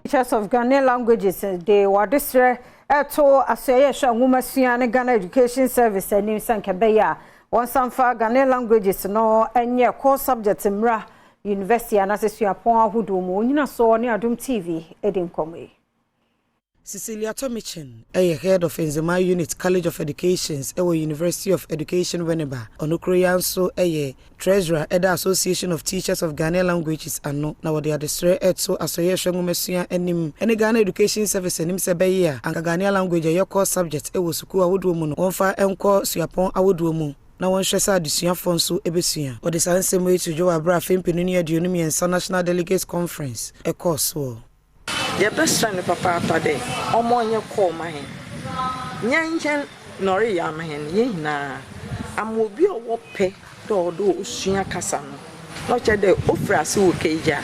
Teachers of Ghanaian languages, they were distressed to association women and Ghana Education Service and New Sankabeya. One some for Ghanaian languages, no, and your core subjects in Mra University and assessment upon who do Munina saw near Adom TV, Adom Comey. Cecilia Tomichin, head of Enzema Unit College of Educations, University of Education Winneba, Onukroyanso, Treasurer, Eda Association of Teachers of Ghanaian Languages, and no, now they are the stray Edso Association Womesia and Ghana Education Service and Sebeya, and Ghanaian language, your core subjects, Suku Awudwomun, one fire and call Siapon Awudwomun. Now one shesa addition fonso ebesia. Or the same way to Joe Abra Fim Penunia Dunumi and National Delegates Conference, a course so. Your best friend, Papa, today, on your call my hand. Nyan Nori Yamahan, ye na. I'm will be a whoppe, do Ushia Casano. Not at the Ofra Su Kaja,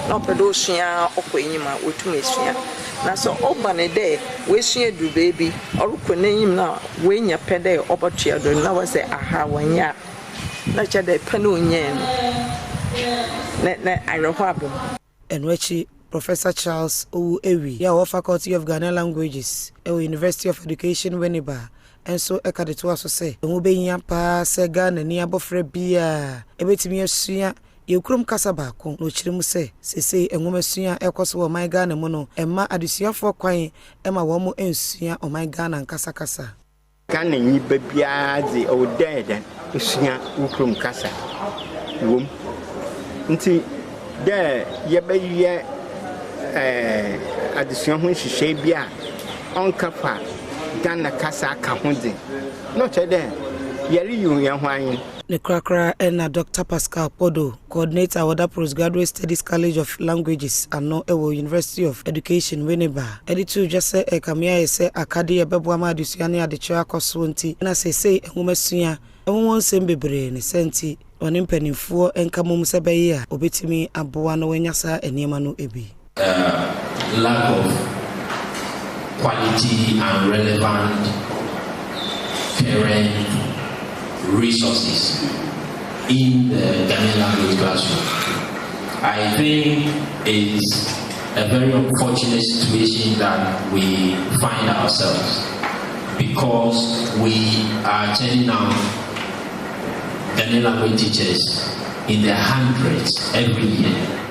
not the Doshia or Quenima, with Tumisia. Now so open a day, we see do baby, or name now, when your pede over children, now I say, aha, when ya. Not at the Penunian. I know what. And Rechi. Professor Charles Ewi, your Faculty of Ghanaian Languages, University of Education Winneba, and so Ekadetu also say, Mubenya pa se Ghana ni abofre bia, ebetimi asua, yekrum kasabako, no chirimu se enwomesua ekoso wo my Ghana mu no, emma adusuafo kwan, emma wo mo ensua o my Ghana nkasa. Ghana ni bia de o dead, usua ukrum kasa. Wom. Nti de ye addition when she shabia on Kapa, Ghana Casa Kahunzi. Not there, Yeri Yan. The Krakra and Dr. Pascal Podo, coordinator of the Postgraduate Studies College of Languages and no University of Education Winneba. Editor just say a Kamia say Akadia Babuama Dusiania de Chako Swanti, and I say Humesia, and one same bebre and senti on impenny for and Kamum Sabaya, Obitimi, Abuano Wenyasa, and Yamanu Ebi. Lack of quality and relevant parent resources in the Ghanaian language classroom. I think it's a very unfortunate situation that we find ourselves because we are turning out Ghanaian language teachers in the hundreds every year.